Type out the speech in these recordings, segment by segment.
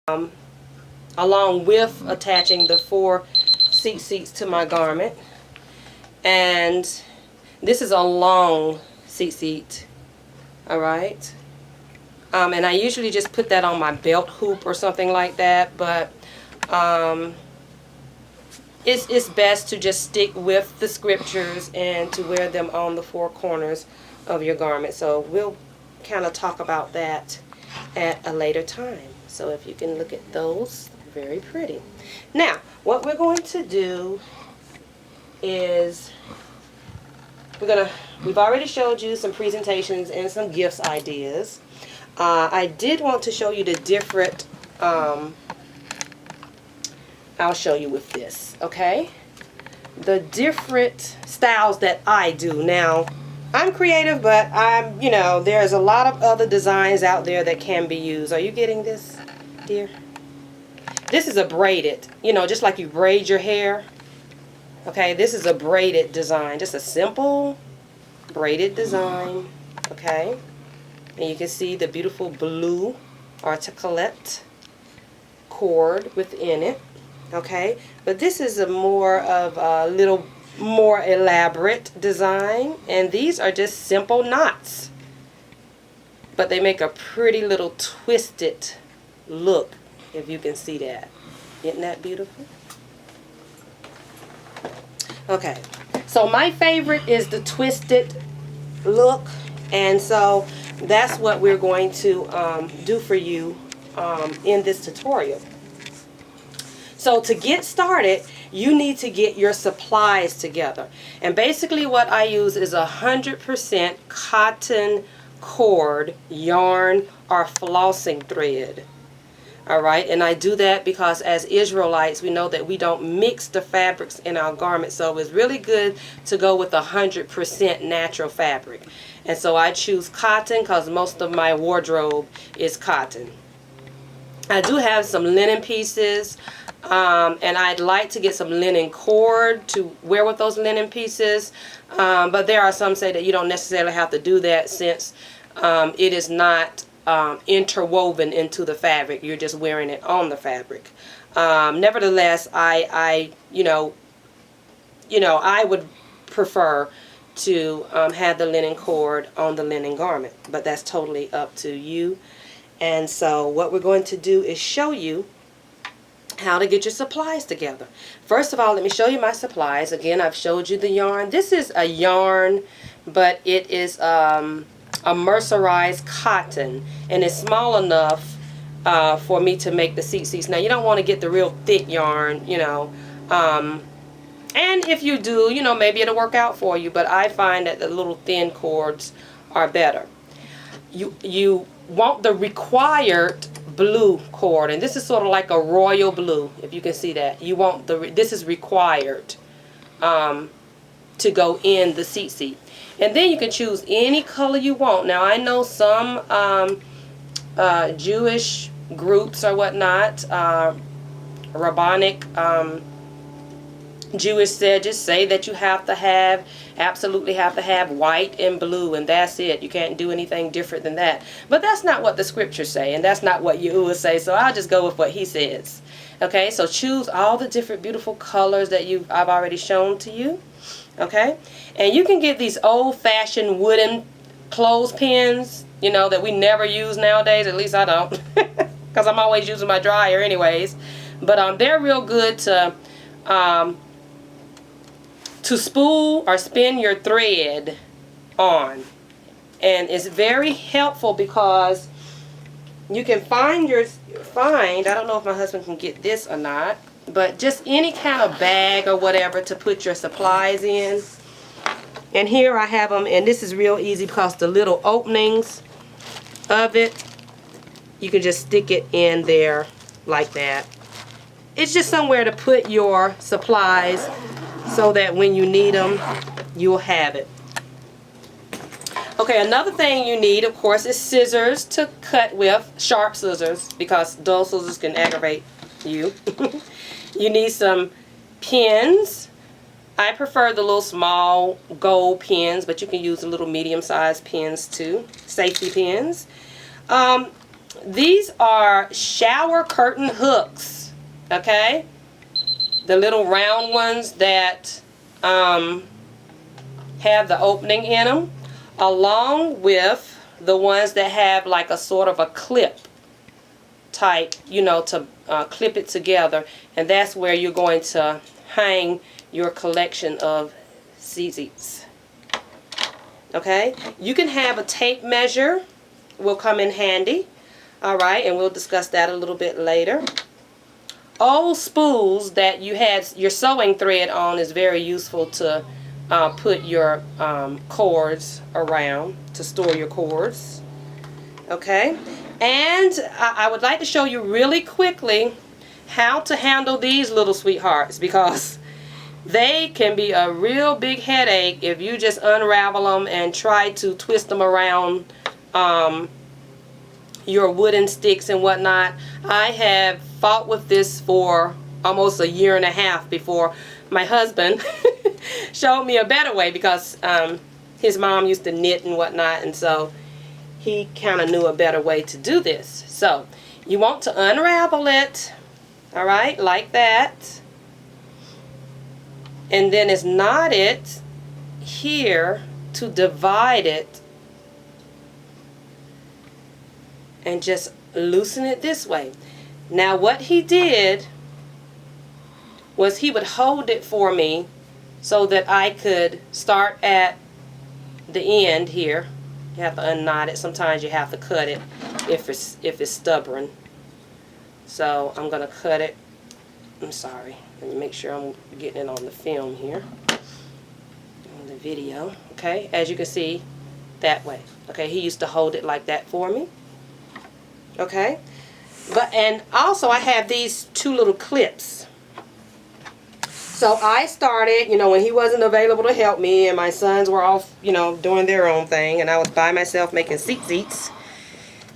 along with attaching the 4 seat seats to my garment. And this is a long seat, alright. And I usually just put that on my belt hoop or something like that, but it's best to just stick with the scriptures and to wear them on the 4 corners of your garment. So we'll kind of talk about that at a later time. So if you can look at those, very pretty. Now, what we're going to do is we've already showed you some presentations and some gifts ideas. I did want to show you the different, I'll show you with this, okay? The different styles that I do. Now, I'm creative, but there's a lot of other designs out there that can be used. Are you getting this, dear? This is a braided, just like you braid your hair. Okay, this is a braided design, just a simple braided design, okay? And you can see the beautiful blue articulate cord within it, okay? But this is a more of a little more elaborate design, and these are just simple knots. But they make a pretty little twisted look, if you can see that. Isn't that beautiful? Okay, so my favorite is the twisted look, and so that's what we're going to do for you in this tutorial. So to get started, you need to get your supplies together. And basically what I use is 100% cotton cord, yarn, or flossing thread. Alright, and I do that because as Israelites, we know that we don't mix the fabrics in our garments, so it's really good to go with 100% natural fabric. And so I choose cotton because most of my wardrobe is cotton. I do have some linen pieces, and I'd like to get some linen cord to wear with those linen pieces, but there are some say that you don't necessarily have to do that since it is not interwoven into the fabric. You're just wearing it on the fabric. Nevertheless, I would prefer to have the linen cord on the linen garment, but that's totally up to you. And so what we're going to do is show you how to get your supplies together. First of all, let me show you my supplies. Again, I've showed you the yarn. This is a yarn, but it is a mercerized cotton, and it's small enough for me to make the seats. Now, you don't want to get the real thick yarn, and if you do, maybe it'll work out for you, but I find that the little thin cords are better. You want the required blue cord, and this is sort of like a royal blue, if you can see that. You want this is required to go in the seat. And then you can choose any color you want. Now, I know some Jewish groups or whatnot, rabbinic Jewish sages say that you absolutely have to have white and blue, and that's it. You can't do anything different than that. But that's not what the scriptures say, and that's not what Yahuwah say, so I'll just go with what he says. Okay, so choose all the different beautiful colors that I've already shown to you. Okay, and you can get these old-fashioned wooden clothespins, that we never use nowadays. At least I don't, because I'm always using my dryer anyways. But they're real good to spool or spin your thread on, and it's very helpful because you can find I don't know if my husband can get this or not, but just any kind of bag or whatever to put your supplies in. And here I have them, and this is real easy because the little openings of it, you can just stick it in there like that. It's just somewhere to put your supplies so that when you need them, you'll have it. Okay, another thing you need, of course, is scissors to cut with, sharp scissors, because dull scissors can aggravate you. You need some pins. I prefer the little small gold pins, but you can use the little medium-sized pins too, safety pins. these are shower curtain hooks, okay? The little round ones that have the opening in them, along with the ones that have like a sort of a clip type, you know, to clip it together. And that's where you're going to hang your collection of tzitzits. Okay? You can have a tape measure, will come in handy. Alright, and we'll discuss that a little bit later. Old spools that you had your sewing thread on is very useful to put your cords around, to store your cords. Okay? And I would like to show you really quickly how to handle these little sweethearts, because they can be a real big headache if you just unravel them and try to twist them around your wooden sticks and whatnot. I have fought with this for almost a year and a half before my husband showed me a better way, because his mom used to knit and whatnot, and so he kind of knew a better way to do this. So you want to unravel it, alright, like that, and then it's knotted here to divide it, and just loosen it this way. Now what he did was he would hold it for me so that I could start at the end here. You have to unknot it. Sometimes you have to cut it if it's stubborn. So I'm going to cut it. I'm sorry. Let me make sure I'm getting it on the film here. On the video. Okay, as you can see, that way. Okay, he used to hold it like that for me. Okay, and also I have these two little clips. So I started, you know, when he wasn't available to help me and my sons were off, you know, doing their own thing, and I was by myself making tzitzits,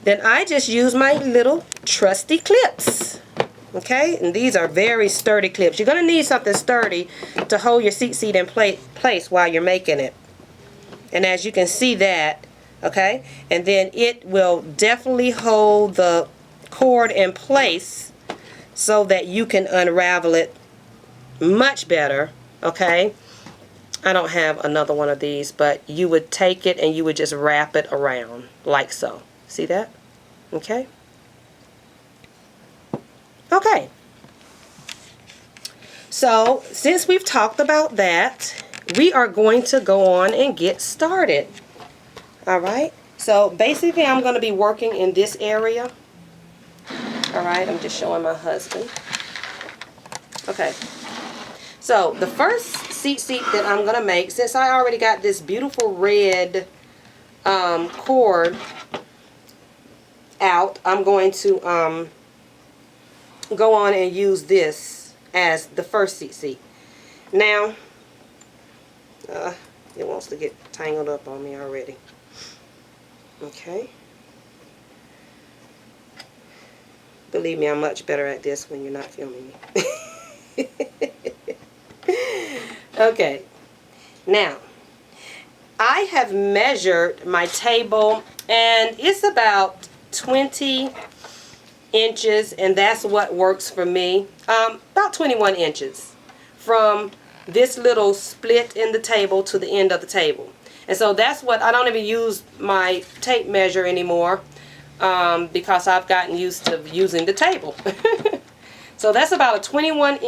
then I just used my little trusty clips. Okay, and these are very sturdy clips. You're going to need something sturdy to hold your tzitzit in place while you're making it. And as you can see that, okay, and then it will definitely hold the cord in place so that you can unravel it much better. Okay, I don't have another one of these, but you would take it and you would just wrap it around like so. See that? Okay. Okay. So since we've talked about that, we are going to go on and get started. Alright, so basically I'm going to be working in this area. Alright, I'm just showing my husband. Okay, so the first tzitzit that I'm going to make, since I already got this beautiful red cord out, I'm going to go on and use this as the first tzitzit. Now, it wants to get tangled up on me already. Okay. Believe me, I'm much better at this when you're not filming me. Okay. Now, I have measured my table, and it's about 20 inches, and that's what works for me. About 21 inches from this little split in the table to the end of the table. And so that's what, I don't even use my tape measure anymore because I've gotten used to using the table. So that's about a 21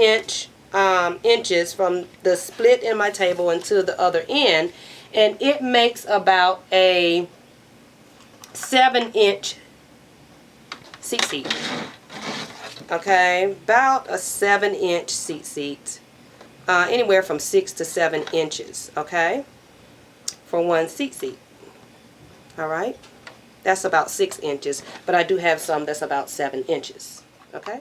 inches from the split in my table until the other end, and it makes about a 7-inch tzitzit. Okay, about a 7-inch tzitzit, anywhere from 6 to 7 inches. Okay, for one tzitzit. Alright, that's about 6 inches, but I do have some that's about 7 inches. Okay.